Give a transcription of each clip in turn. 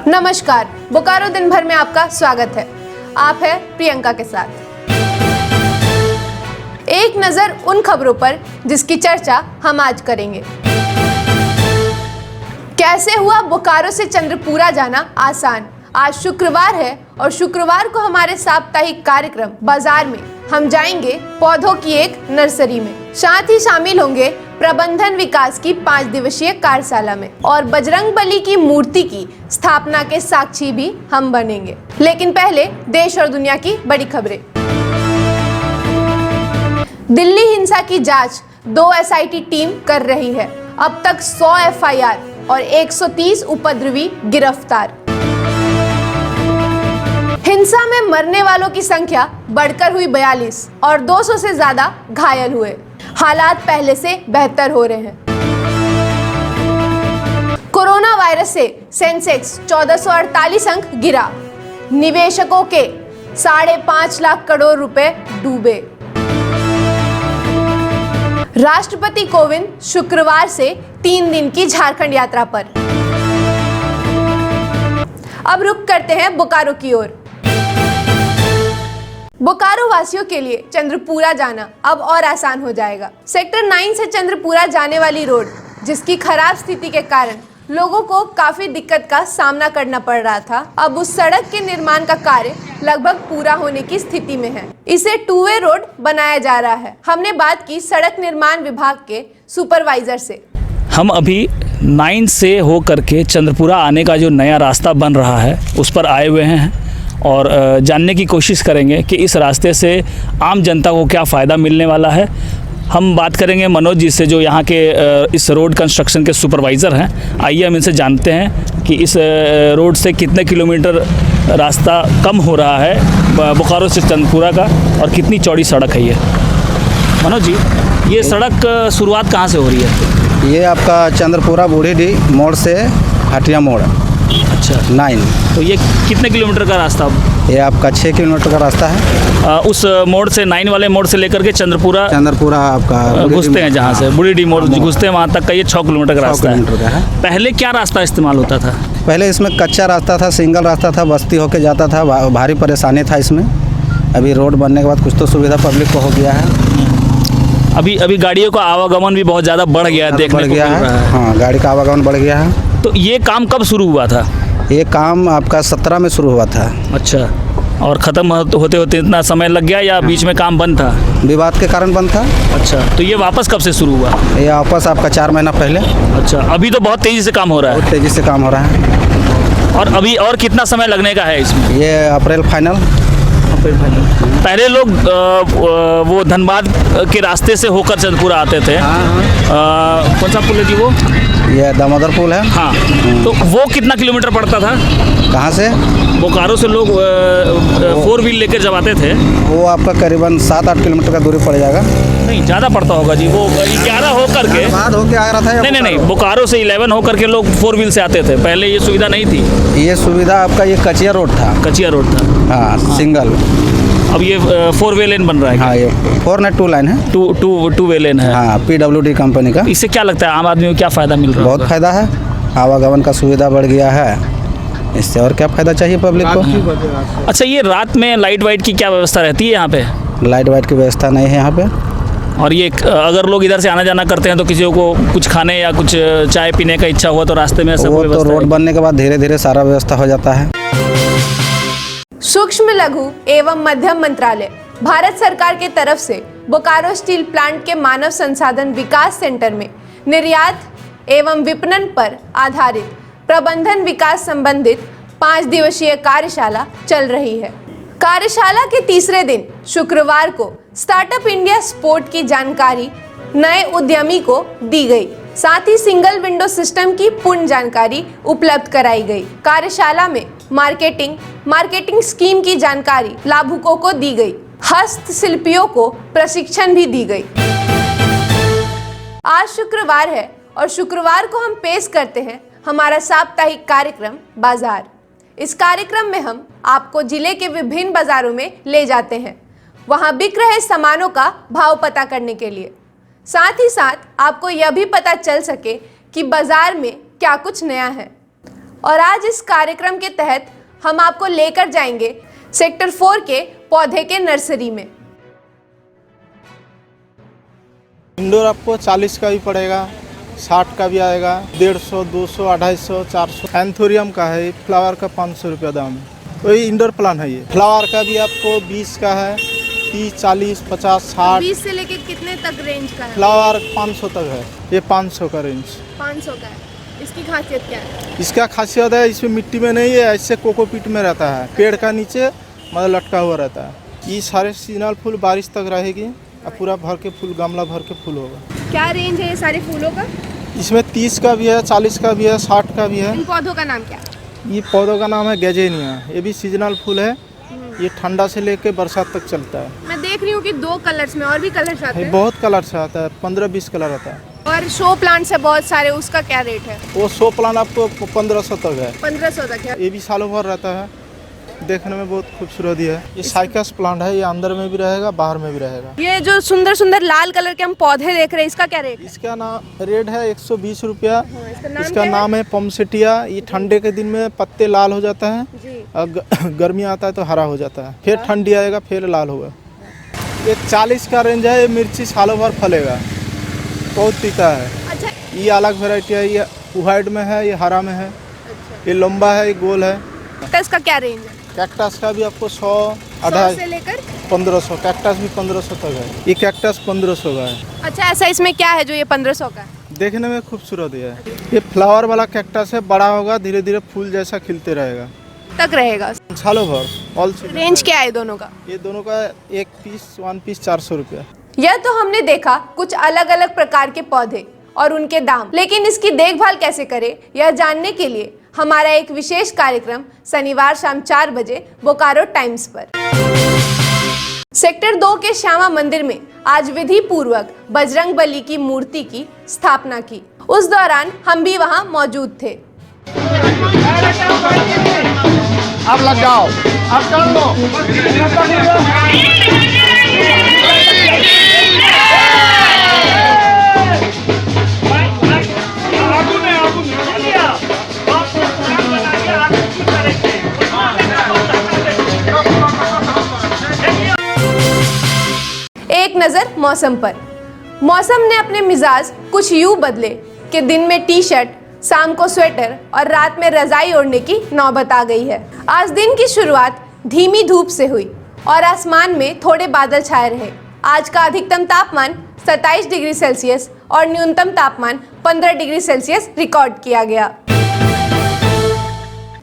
नमस्कार, बोकारो दिन भर में आपका स्वागत है। आप है प्रियंका के साथ। एक नजर उन खबरों पर जिसकी चर्चा हम आज करेंगे। कैसे हुआ बोकारो से चंद्रपुरा जाना आसान? आज शुक्रवार है और शुक्रवार को हमारे साप्ताहिक कार्यक्रम बाजार में हम जाएंगे पौधों की एक नर्सरी में। साथ ही शामिल होंगे प्रबंधन विकास की 5 दिवसीय कार्यशाला में और बजरंगबली की मूर्ति की स्थापना के साक्षी भी हम बनेंगे। लेकिन पहले देश और दुनिया की बड़ी खबरें। दिल्ली हिंसा की जांच 2 एसआईटी टीम कर रही है। अब तक 100 एफआईआर और 130 उपद्रवी गिरफ्तार। हिंसा में मरने वालों की संख्या बढ़कर हुई 42 और 200 से ज्यादा घायल हुए। हालात पहले से बेहतर हो रहे हैं। कोरोना वायरस से सेंसेक्स 1448 अंक गिरा। निवेशकों के 5.5 लाख करोड़ रुपए डूबे। राष्ट्रपति कोविंद शुक्रवार से 3 दिन की झारखंड यात्रा पर। अब रुक करते हैं बोकारो की ओर। बोकारो वासियों के लिए चंद्रपुरा जाना अब और आसान हो जाएगा। सेक्टर 9 से चंद्रपुरा जाने वाली रोड, जिसकी खराब स्थिति के कारण लोगों को काफी दिक्कत का सामना करना पड़ रहा था, अब उस सड़क के निर्माण का कार्य लगभग पूरा होने की स्थिति में है। इसे 2 वे रोड बनाया जा रहा है। हमने बात की सड़क निर्माण विभाग के सुपरवाइजर से। हम अभी 9 से होकर के चंद्रपुरा आने का जो नया रास्ता बन रहा है उस पर आए हुए हैं और जानने की कोशिश करेंगे कि इस रास्ते से आम जनता को क्या फ़ायदा मिलने वाला है। हम बात करेंगे मनोज जी से, जो यहाँ के इस रोड कंस्ट्रक्शन के सुपरवाइज़र हैं। आइए हम इनसे जानते हैं कि इस रोड से कितने किलोमीटर रास्ता कम हो रहा है बोकारो से चंद्रपुरा का और कितनी चौड़ी सड़क है ये। मनोज जी, ये सड़क शुरुआत कहाँ से हो रही है? ये आपका चंद्रपुरा बूढ़ी मोड़ से हटिया मोड़। अच्छा, 9। तो ये कितने किलोमीटर का रास्ता? ये आपका 6 किलोमीटर का रास्ता है। उस मोड़ से 9 वाले मोड़ से लेकर के चंद्रपुरा आपका घुसते हैं, जहाँ से बूढ़ी डी मोड़ घुसते हैं वहाँ तक का ये 6 किलोमीटर का रास्ता है। पहले क्या रास्ता इस्तेमाल होता था? पहले इसमें कच्चा रास्ता था, सिंगल रास्ता था, बस्ती होके जाता था, भारी परेशानी था इसमें। अभी रोड बनने के बाद कुछ तो सुविधा पब्लिक को हो गया है। अभी गाड़ियों का आवागमन भी बहुत ज़्यादा बढ़ गया है, देखने को मिल रहा है। हाँ, गाड़ी का आवागमन बढ़ गया है। तो ये काम कब शुरू हुआ था? ये काम आपका 17 में शुरू हुआ था। अच्छा, और ख़त्म होते होते इतना समय लग गया या बीच में काम बंद था? विवाद के कारण बंद था। अच्छा, तो ये वापस कब से शुरू हुआ? ये वापस आपका 4 महीना पहले। अच्छा, अभी तो बहुत तेज़ी से काम हो रहा है। बहुत तेज़ी से काम हो रहा है। और अभी और कितना समय लगने का है इसमें? ये अप्रैल फाइनल। पहले लोग वो धनबाद के रास्ते से होकर चंद्रपुरा आते थे। कौन सा पुल है जी वो? ये दामोदर पुल है। हाँ, तो वो कितना किलोमीटर पड़ता था? कहाँ से? बोकारो से लोग 4 व्हील लेकर जब आते थे। वो आपका करीबन 7-8 किलोमीटर का दूरी पड़ जाएगा। नहीं, ज़्यादा पड़ता होगा जी। वो 11 होकर के बाद होके आ रहा था। नहीं, बोकारो से 11 होकर के लोग 4 व्हील से आते थे। पहले ये सुविधा नहीं थी। ये सुविधा आपका ये कचिया रोड था। कचिया रोड था। हाँ, सिंगल। अब ये 4 वे लेन बन रहा है। हाँ, ये 4 नहीं 2 लाइन है। 2 वे लेन है। हाँ, PWD कंपनी का। इससे क्या लगता है आम आदमी को क्या फ़ायदा मिल रहा है? बहुत फ़ायदा है, आवागमन का सुविधा बढ़ गया है। इससे और क्या फ़ायदा चाहिए पब्लिक को? अच्छा, ये रात में लाइट वाइट की क्या व्यवस्था रहती है यहाँ पे? लाइट वाइट की व्यवस्था नहीं है यहाँ पे। और ये अगर लोग इधर से आना जाना करते हैं तो किसी को कुछ खाने या कुछ चाय पीने का इच्छा हुआ तो रास्ते में सब वो तो रोड बनने के बाद धीरे धीरे सारा व्यवस्था हो जाता है। सूक्ष्म लघु एवं मध्यम मंत्रालय भारत सरकार के तरफ से बोकारो स्टील प्लांट के मानव संसाधन विकास सेंटर में निर्यात एवं विपणन पर आधारित प्रबंधन विकास संबंधित 5 दिवसीय कार्यशाला चल रही है। कार्यशाला के तीसरे दिन शुक्रवार को स्टार्टअप इंडिया स्पोर्ट की जानकारी नए उद्यमी को दी गई। साथ ही सिंगल विंडो सिस्टम की पूर्ण जानकारी उपलब्ध कराई गई। कार्यशाला में मार्केटिंग स्कीम की जानकारी लाभुकों को दी गई। हस्तशिल्पियों को प्रशिक्षण भी दी गई। आज शुक्रवार है और शुक्रवार को हम पेश करते हैं हमारा साप्ताहिक कार्यक्रम बाजार। इस कार्यक्रम में हम आपको जिले के विभिन्न बाजारों में ले जाते हैं, वहां बिक रहे सामानों का भाव पता करने के लिए। साथ ही साथ आपको यह भी पता चल सके कि बाजार में क्या कुछ नया है। और आज इस कार्यक्रम के तहत हम आपको लेकर जाएंगे सेक्टर 4 के पौधे के नर्सरी में। इंडोर आपको 40 का भी पड़ेगा, 60 का भी आएगा, 150, 200, 250, 400। एंथोरियम का है, फ्लावर का 500 रुपया दाम है। वही इंडोर प्लांट है ये। फ्लावर का भी आपको 20 का है, 30, 40, 50, 60। 20 से लेके कितने तक रेंज का है? फ्लावर 500 तक है, ये 500 का रेंज। 500 का है। इसकी खासियत क्या है? इसका खासियत है इसमें मिट्टी में नहीं है, ऐसे कोकोपीट में रहता है, पेड़ का नीचे मतलब लटका हुआ रहता है। ये सारे सीजनल फूल बारिश तक रहेगी और पूरा भर के फूल, गमला भर के फूल होगा। क्या रेंज है ये सारे फूलों का? इसमें 30 का भी है, 40 का भी है, 60 का भी है। इन पौधों का नाम क्या है? ये पौधों का नाम है गैजेनिया। ये भी सीजनल फूल है, ये ठंडा से लेके बरसात तक चलता है। मैं देख रही हूँ कि 2 कलर्स में और भी कलर्स आते ये हैं। बहुत कलर से आता है, 15-20 कलर आता है। और शो प्लांट्स है बहुत सारे, उसका क्या रेट है? वो 100 प्लांट आपको 1500 तक है। 1500 तक है। ये भी सालों भर रहता है, देखने में बहुत खूबसूरत ही है। ये साइकस प्लांट है, ये अंदर में भी रहेगा, बाहर में भी रहेगा। ये जो सुंदर सुंदर लाल कलर के हम पौधे देख रहे हैं, इसका क्या रेट है? इसका नाम रेट है 120 रुपया। इसका इसका नाम है पमसेटिया। ये ठंडे के दिन में पत्ते लाल हो जाता है जी। और गर्मी आता है तो हरा हो जाता है, फिर ठंडी आएगा फिर लाल होगा। ये 40 का रेंज है। ये मिर्ची सालों भर फलेगा, बहुत तीखा है। अच्छा। ये अलग वेराइटी है, ये व्हाइट में है, ये हरा में है। ये लंबा है, ये गोल है। कैक्टस का क्या रेंज है? कैक्टस का भी आपको 100, 100 250, से लेकर 1500। कैक्टस भी 1500 तक है। ये कैक्टस 1500 का है। अच्छा, ऐसा इसमें क्या है जो ये 1500 का है? देखने में खूबसूरत है। ये फ्लावर वाला कैक्टस है, बड़ा होगा, धीरे धीरे फूल जैसा खिलते रहेगा, तक रहेगा। सालों भर। ऑल सीजन रेंज क्या है दोनों का? ये दोनों का एक पीस 1 पीस 400 रुपया। यह तो हमने देखा कुछ अलग अलग प्रकार के पौधे और उनके दाम, लेकिन इसकी देखभाल कैसे करें यह जानने के लिए हमारा एक विशेष कार्यक्रम शनिवार शाम 4 बजे बोकारो टाइम्स पर। सेक्टर 2 के श्यामा मंदिर में आज विधि पूर्वक बजरंग बली की मूर्ति की स्थापना की। उस दौरान हम भी वहां मौजूद थे। अब लग जाओ, अब कर लो। एक नज़र मौसम पर। मौसम ने अपने मिजाज कुछ यूं बदले कि दिन में टी शर्ट, शाम को स्वेटर और रात में रजाई ओढ़ने की नौबत आ गई है। आज दिन की शुरुआत धीमी धूप से हुई और आसमान में थोड़े बादल छाए रहे। आज का अधिकतम तापमान 27 डिग्री सेल्सियस और न्यूनतम तापमान 15 डिग्री सेल्सियस रिकॉर्ड किया गया।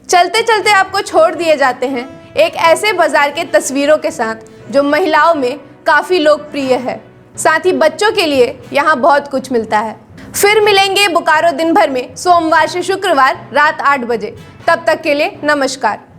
चलते चलते आपको छोड़ दिए जाते हैं एक ऐसे बाजार के तस्वीरों के साथ जो महिलाओं में काफ़ी लोकप्रिय है। साथ ही बच्चों के लिए यहाँ बहुत कुछ मिलता है। फिर मिलेंगे बोकारो दिन भर में सोमवार से शुक्रवार रात 8 बजे। तब तक के लिए नमस्कार।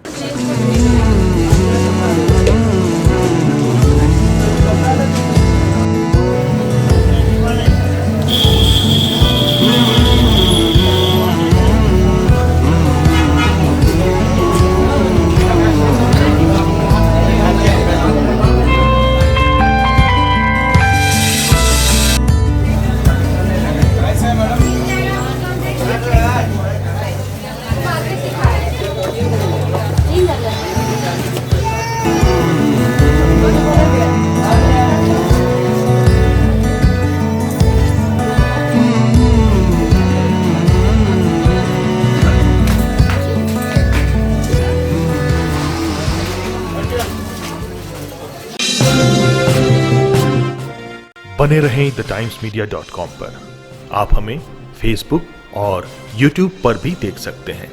बने रहें TheTimesMedia.com पर। आप हमें फेसबुक और यूट्यूब पर भी देख सकते हैं।